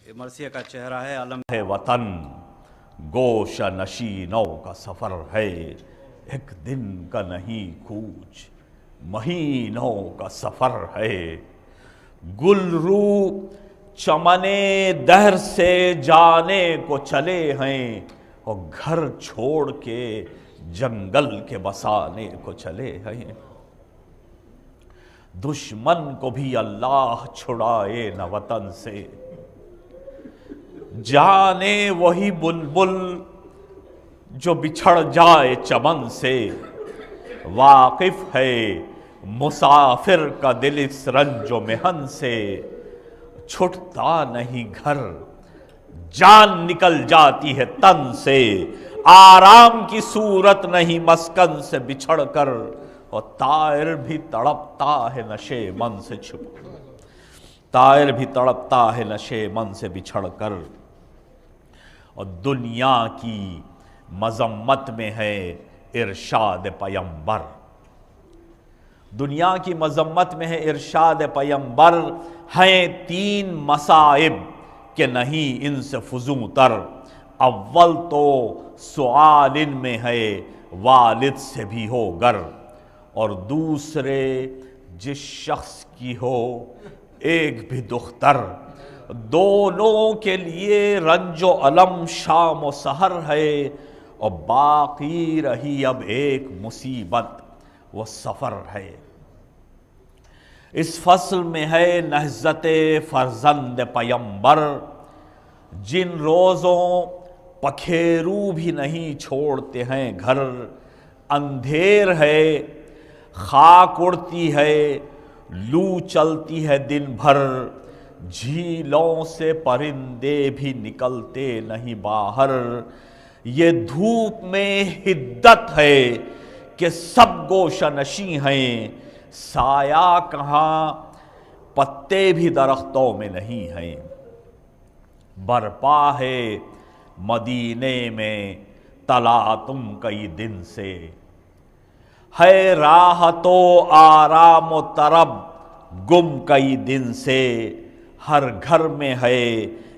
مرثیہ کا چہرہ ہے، علم ہے وطن گوشہ نشینوں کا سفر ہے، ایک دن کا نہیں کوچ مہینوں کا سفر ہے۔ گل رو چمنے دہر سے جانے کو چلے ہیں، اور گھر چھوڑ کے جنگل کے بسانے کو چلے ہیں۔ دشمن کو بھی اللہ چھڑائے نہ وطن سے، جانے وہی بلبل جو بچھڑ جائے چمن سے۔ واقف ہے مسافر کا دل اس رنج و محن سے، چھٹتا نہیں گھر جان نکل جاتی ہے تن سے۔ آرام کی صورت نہیں مسکن سے بچھڑ کر، اور طائر بھی تڑپتا ہے نشے من سے چھپ کر، طائر بھی تڑپتا ہے نشے من سے بچھڑ کر۔ اور دنیا کی مذمت میں ہے ارشاد پیمبر، دنیا کی مذمت میں ہے ارشاد پیمبر۔ ہیں تین مصائب کہ نہیں ان سے فزوں تر، اول تو سؤال ان میں ہے والد سے بھی ہو گر، اور دوسرے جس شخص کی ہو ایک بھی دختر۔ دونوں کے لیے رنج و علم شام و سحر ہے، اور باقی رہی اب ایک مصیبت وہ سفر ہے۔ اس فصل میں ہے نہضت فرزند پیمبر، جن روزوں پکھیرو بھی نہیں چھوڑتے ہیں گھر۔ اندھیر ہے خاک اڑتی ہے لو چلتی ہے دن بھر، جھیلوں سے پرندے بھی نکلتے نہیں باہر۔ یہ دھوپ میں حدت ہے کہ سب گوشہ نشیں ہیں، سایہ کہاں پتے بھی درختوں میں نہیں ہیں۔ برپا ہے مدینے میں تلاطم کئی دن سے، ہے راحت و آرام و طرب گم کئی دن سے۔ ہر گھر میں ہے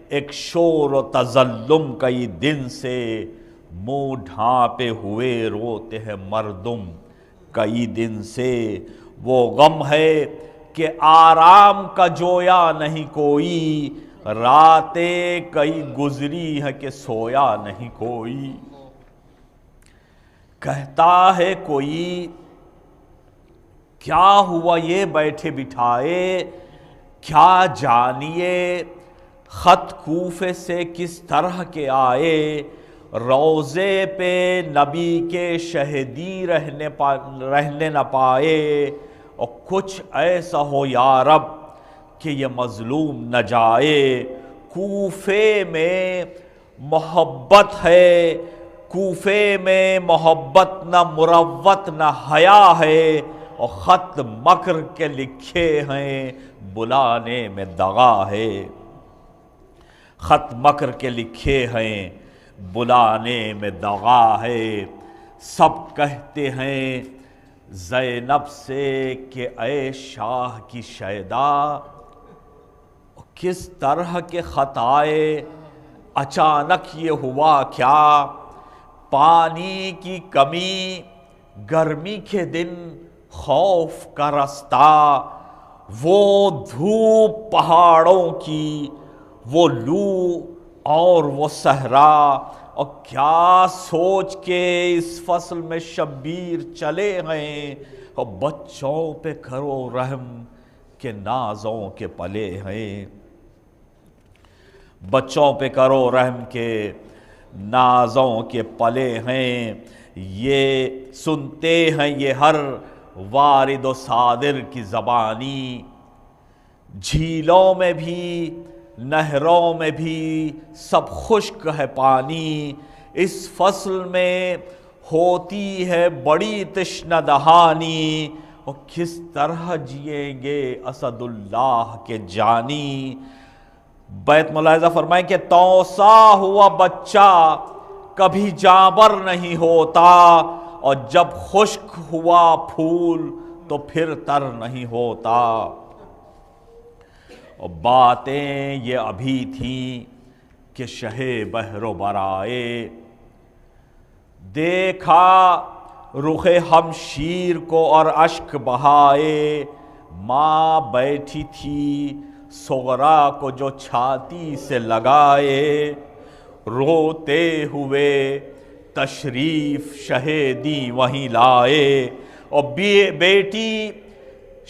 ایک شور و تظلم کئی دن سے، منہ ڈھانپے ہوئے روتے ہیں مردم کئی دن سے۔ وہ غم ہے کہ آرام کا جویا نہیں کوئی، راتیں کئی گزری ہے کہ سویا نہیں کوئی۔ کہتا ہے کوئی کیا ہوا یہ بیٹھے بٹھائے، کیا جانیے خط کوفے سے کس طرح کے آئے۔ روضے پہ نبی کے شہدی رہنے نہ پائے، اور کچھ ایسا ہو یا رب کہ یہ مظلوم نہ جائے۔ کوفے میں محبت ہے، کوفے میں محبت نہ مروت نہ حیا ہے، اور خط مکر کے لکھے ہیں بلانے میں دغا ہے۔ خط مکر کے لکھے ہیں بلانے میں دغا ہے۔ سب کہتے ہیں زینب سے کہ اے شاہ کی شیدا، کس طرح کے خط آئے اچانک یہ ہوا کیا۔ پانی کی کمی گرمی کے دن خوف کا رستہ، وہ دھوپ پہاڑوں کی وہ لو اور وہ صحرا۔ اور کیا سوچ کے اس فصل میں شبیر چلے ہیں، اور بچوں پہ کرو رحم کہ نازوں کے پلے ہیں۔ بچوں پہ کرو رحم کہ نازوں کے پلے ہیں۔ یہ سنتے ہیں یہ ہر وارد و صادر کی زبانی، جھیلوں میں بھی نہروں میں بھی سب خشک ہے پانی۔ اس فصل میں ہوتی ہے بڑی تشنہ دہانی، اور کس طرح جئیں گے اسد اللہ کے جانی۔ بیت ملاحظہ فرمائیں کہ توسا ہوا بچہ کبھی جانبر نہیں ہوتا، اور جب خشک ہوا پھول تو پھر تر نہیں ہوتا۔ اور باتیں یہ ابھی تھیں کہ شہ بحر و برائے، دیکھا رخ ہمشیر کو اور اشک بہائے، ماں بیٹھی تھی صغرا کو جو چھاتی سے لگائے، روتے ہوئے تشریف شہیدی وہیں لائے، اور بیٹی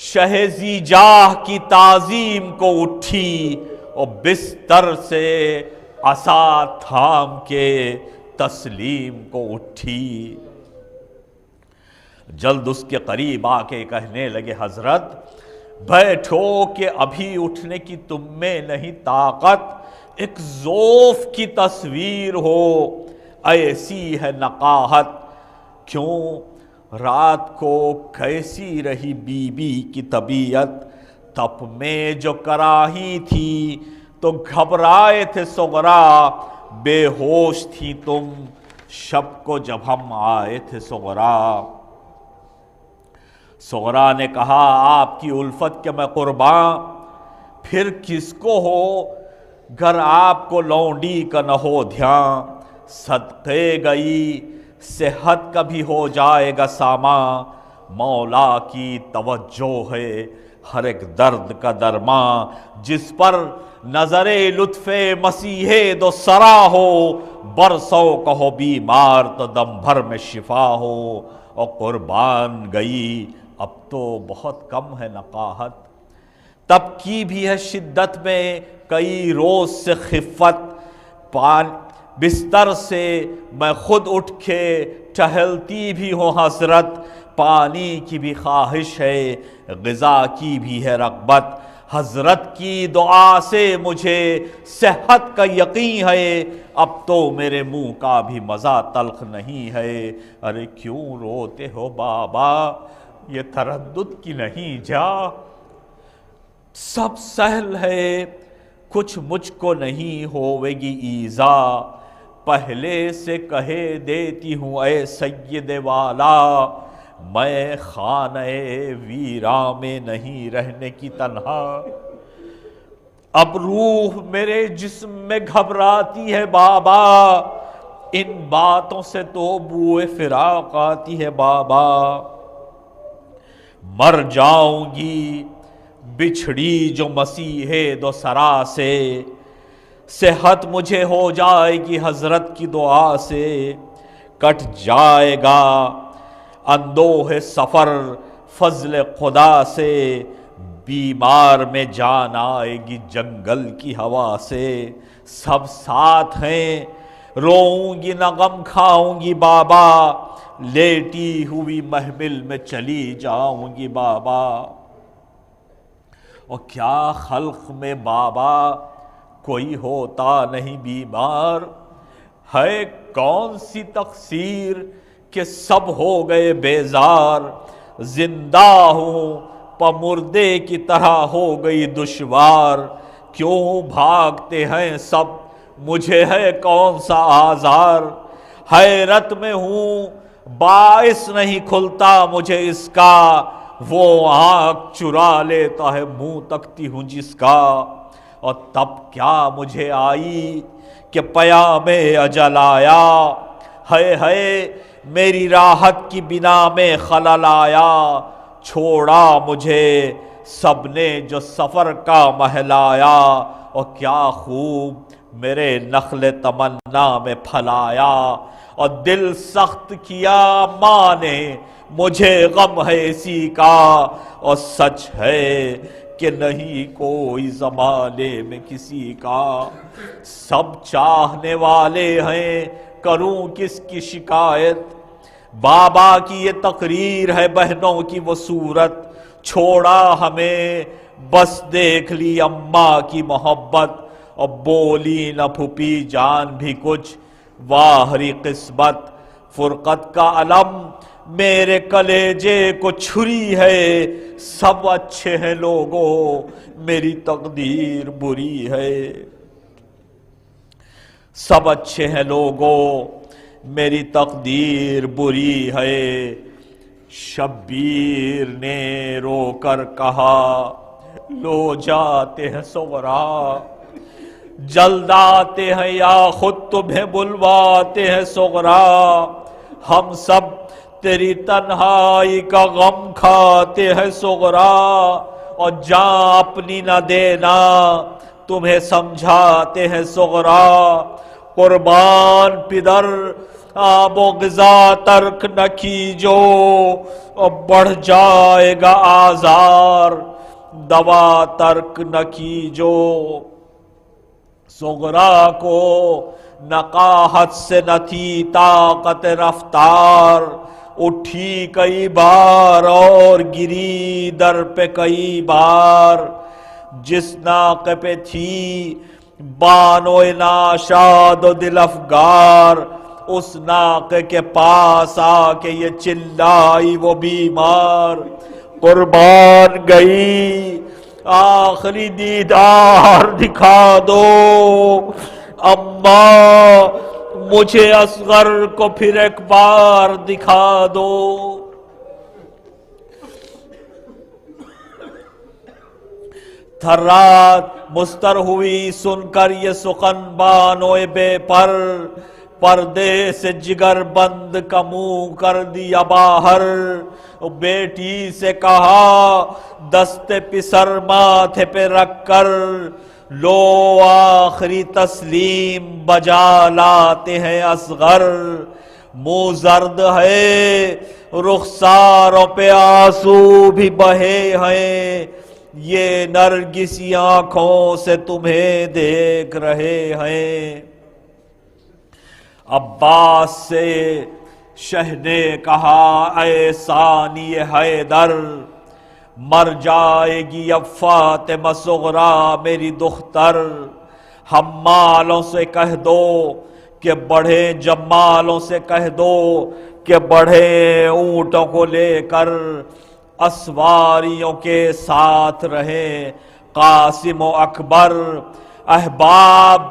شہزی جاہ کی تعظیم کو اٹھی، اور بستر سے عصا تھام کے تسلیم کو اٹھی۔ جلد اس کے قریب آ کے کہنے لگے حضرت بیٹھو کہ ابھی اٹھنے کی تم میں نہیں طاقت، ایک ذوف کی تصویر ہو ایسی ہے نقاہت، کیوں رات کو کیسی رہی بی بی کی طبیعت، تپ میں جو کراہی تھی تو گھبرائے تھے صغرا، بے ہوش تھی تم شب کو جب ہم آئے تھے صغرا۔ صغرا نے کہا آپ کی الفت کے میں قرباں، پھر کس کو ہو گر آپ کو لونڈی کا نہ ہو دھیان، صدقے گئی صحت کا بھی ہو جائے گا سامان، مولا کی توجہ ہے ہر ایک درد کا درماں، جس پر نظر لطف مسیح دو سرا ہو، برسوں کا ہو بیمار تو دم بھر میں شفا ہو، اور قربان گئی اب تو بہت کم ہے نقاہت، تب کی بھی ہے شدت میں کئی روز سے خفت، بستر سے میں خود اٹھ کے ٹہلتی بھی ہوں حسرت، پانی کی بھی خواہش ہے غذا کی بھی ہے رغبت، حضرت کی دعا سے مجھے صحت کا یقین ہے، اب تو میرے منہ کا بھی مزہ تلخ نہیں ہے، ارے کیوں روتے ہو بابا یہ تردد کی نہیں جا، سب سہل ہے کچھ مجھ کو نہیں ہوے گی ایذا، پہلے سے کہے دیتی ہوں اے سید والا، میں خانہ ویراں میں نہیں رہنے کی تنہا، اب روح میرے جسم میں گھبراتی ہے بابا، ان باتوں سے تو بوئے فراق آتی ہے بابا، مر جاؤں گی بچھڑی جو مسیح دو سرا سے، صحت مجھے ہو جائے گی حضرت کی دعا سے، کٹ جائے گا اندوہ سفر فضل خدا سے، بیمار میں جان آئے گی جنگل کی ہوا سے، سب ساتھ ہیں روؤں گی نہ غم کھاؤں گی بابا، لیٹی ہوئی محمل میں چلی جاؤں گی بابا، اور کیا خلق میں بابا کوئی ہوتا نہیں بیمار، ہے کون سی تقصیر کہ سب ہو گئے بیزار، زندہ ہوں پمردے کی طرح ہو گئی دشوار، کیوں بھاگتے ہیں سب مجھے ہے کون سا آزار، حیرت میں ہوں باعث نہیں کھلتا مجھے اس کا، وہ آنکھ چرا لیتا ہے منہ تکتی ہوں جس کا، اور تب کیا مجھے آئی کہ پیام اجل آیا، ہے میری راحت کی بنا میں خلل آیا، چھوڑا مجھے سب نے جو سفر کا مہلایا، اور کیا خوب میرے نخل تمنا میں پھلایا، اور دل سخت کیا ماں نے مجھے غم ہے اسی کا، اور سچ ہے کہ نہیں کوئی زمانے میں کسی کا، سب چاہنے والے ہیں کروں کس کی شکایت، بابا کی یہ تقریر ہے بہنوں کی وہ صورت، چھوڑا ہمیں بس دیکھ لی اماں کی محبت، اور بولی نہ پھپھی جان بھی کچھ واہری قسمت، فرقت کا علم میرے کلیجے کو چھری ہے، سب اچھے ہیں لوگوں میری تقدیر بری ہے، سب اچھے ہیں لوگوں میری تقدیر بری ہے، شبیر نے رو کر کہا لو جاتے ہیں صغرا، جلد آتے ہیں یا خود تمہیں بلواتے ہیں صغرا، ہم سب تیری تنہائی کا غم کھاتے ہیں صغرا، اور جان اپنی نہ دینا تمہیں سمجھاتے ہیں صغرا، قربان پدر آب و غذا ترک نہ کیجو اور بڑھ جائے گا آزار، دوا ترک نہ کیجو۔ صغرا کو نقاہت سے نہ تھی طاقت رفتار، اٹھی کئی بار اور گری در پہ کئی بار، جس ناقے پہ تھی بانو ناشاد و دل افگار، اس ناقے کے پاس آ کے یہ چلائی وہ بیمار، قربان گئی آخری دیدار دکھا دو اماں، مجھے اصغر کو پھر ایک بار دکھا دو۔ تھرات مستر ہوئی سن کر یہ سخن بانوئے بے پر، پردے سے جگر بند کا منہ کر دیا باہر، بیٹی سے کہا دست پسر ماتھے پہ رکھ کر، لو آخری تسلیم بجا لاتے ہیں اصغر، منہ زرد ہے رخساروں پہ آنسو بھی بہے ہیں، یہ نرگسی آنکھوں سے تمہیں دیکھ رہے ہیں۔ عباس سے شہ نے کہا اے ثانی حیدر، مر جائے گی اب فاطمہ صغرا میری دختر، حمالوں سے کہہ دو کہ بڑھے، جمالوں سے کہہ دو کہ بڑھے اونٹوں کو لے کر، اسواریوں کے ساتھ رہے قاسم و اکبر، احباب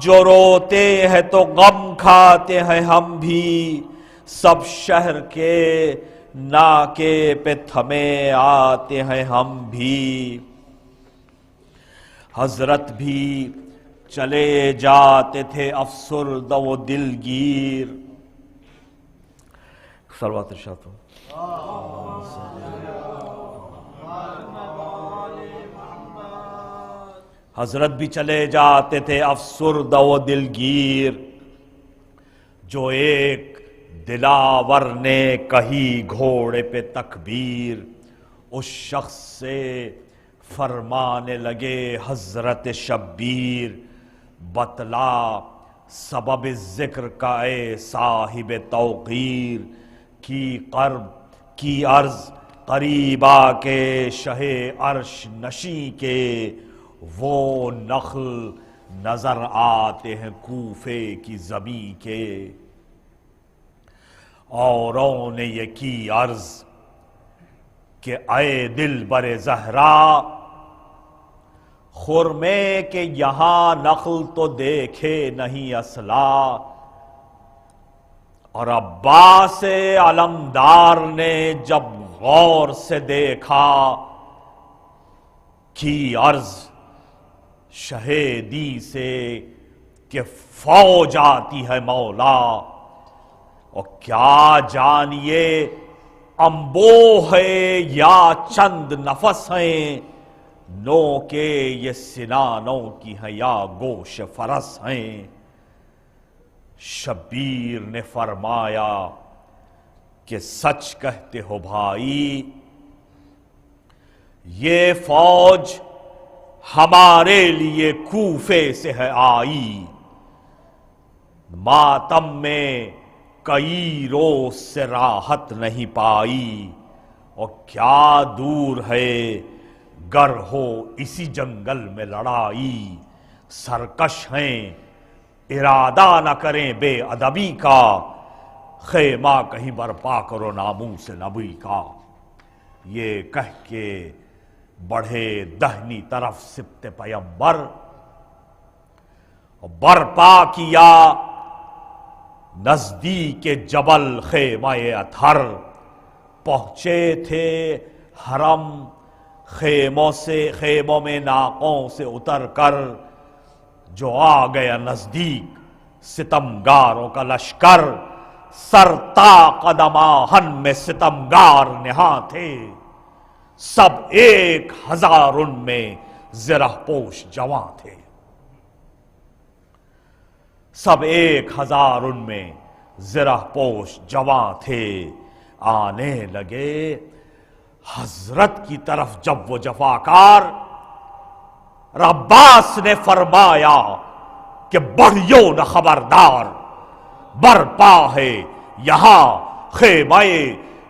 جو روتے ہیں تو غم کھاتے ہیں ہم بھی، سب شہر کے ناکے پہ تھمے آتے ہیں ہم بھی۔ حضرت بھی چلے جاتے تھے افسردہ و دلگیر، صلوات ارشاد ہو۔ حضرت بھی چلے جاتے تھے افسردہ و دلگیر، جو ایک دلاور نے کہی گھوڑے پہ تکبیر، اس شخص سے فرمانے لگے حضرت شبیر، بتلا سبب ذکر کا اے صاحب توقیر، کی قرب کی عرض قریب آ کے شہ عرش نشیں کے، وہ نخل نظر آتے ہیں کوفے کی زمین کے۔ اوروں نے یہ کی عرض کہ اے دل بر زہرا، خرمے کے یہاں نخل تو دیکھے نہیں اصلا، اور عباس علمدار نے جب غور سے دیکھا، کی عرض شہیدی سے کہ فوج آتی ہے مولا، اور کیا جانیے انبوہ ہے یا چند نفس ہیں، نو کے یہ سنانوں کی ہیں یا گوش فرس ہیں۔ شبیر نے فرمایا کہ سچ کہتے ہو بھائی، یہ فوج ہمارے لیے کوفے سے ہے آئی، ماتم میں کئی روز سے راحت نہیں پائی، اور کیا دور ہے گر ہو اسی جنگل میں لڑائی، سرکش ہیں ارادہ نہ کریں بے ادبی کا، خیمہ کہیں برپا کرو ناموس نبی کا۔ یہ کہہ کے بڑھے دہنی طرف سبط پیمبر، برپا کیا نزدیک جبل خیمہ اطہر، پہنچے تھے حرم خیموں میں ناقوں سے اتر کر جو آ گیا نزدیک ستمگاروں کا لشکر، سرتا قدم آہن میں ستمگار نہاں تھے، سب 1000 ان میں زرہ پوش جواں تھے، سب 1000 ان میں زرہ پوش جواں تھے۔ آنے لگے حضرت کی طرف جب وہ جفاکار، عباس نے فرمایا کہ بڑھیو نہ خبردار، برپا ہے یہاں خیمہ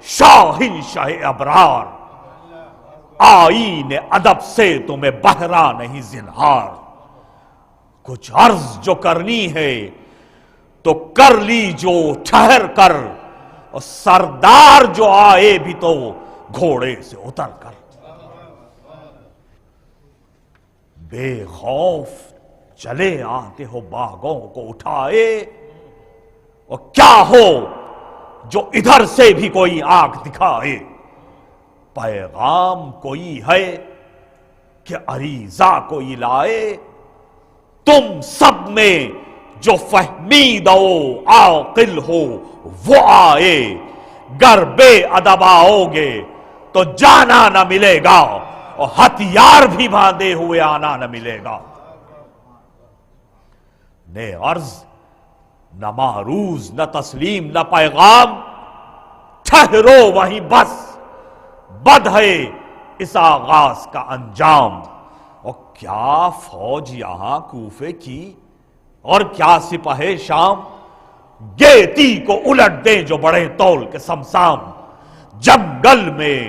شاہنشاہ ابرار، آئین ادب سے تمہیں بہرا نہیں زنہار، کچھ عرض جو کرنی ہے تو کر لی جو ٹھہر کر، اور سردار جو آئے بھی تو گھوڑے سے اتر کر، بے خوف چلے آتے ہو باغوں کو اٹھائے، اور کیا ہو جو ادھر سے بھی کوئی آنکھ دکھائے، پیغام کوئی ہے کہ عریضہ کوئی لائے، تم سب میں جو فہمید و عاقل ہو وہ آئے، گر بے ادب آؤ گے تو جانا نہ ملے گا، اور ہتھیار بھی باندھے ہوئے آنا نہ ملے گا۔ نے عرض نہ معروض نہ تسلیم نہ پیغام، ٹھہرو وہیں بس، بد ہے اس آغاز کا انجام، اور کیا فوج یہاں کوفے کی اور کیا سپاہ شام، گیتی کو الٹ دیں جو بڑے طول کے سمسام، جنگل میں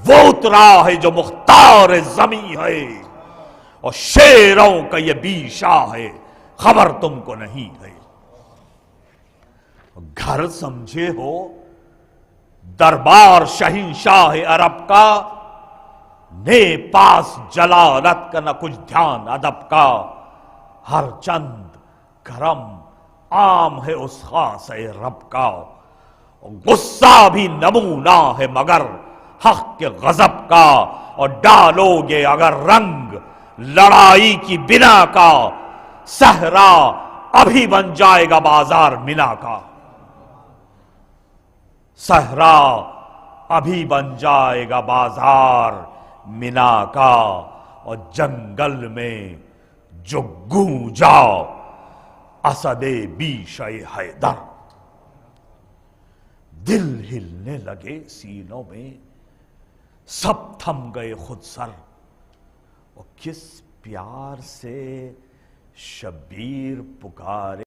وہ اترا ہے جو مختار زمیں ہے، اور شیروں کا یہ بیشا ہے خبر تم کو نہیں ہے، گھر سمجھے ہو دربار شہنشاہ عرب کا، نے پاس جلالت کا نہ کچھ دھیان ادب کا، ہر چند کرم عام ہے اس خاص رب کا، غصہ بھی نمونہ ہے مگر حق کے غضب کا، اور ڈالو گے اگر رنگ لڑائی کی بنا کا، صحرا ابھی بن جائے گا بازار منا کا، صحرا ابھی بن جائے گا بازار منا کا، اور جنگل میں جو گونجا اسد بیشہ حیدر، دل ہلنے لگے سینوں میں، سب تھم گئے خود سر، اور کس پیار سے شبیر پکارے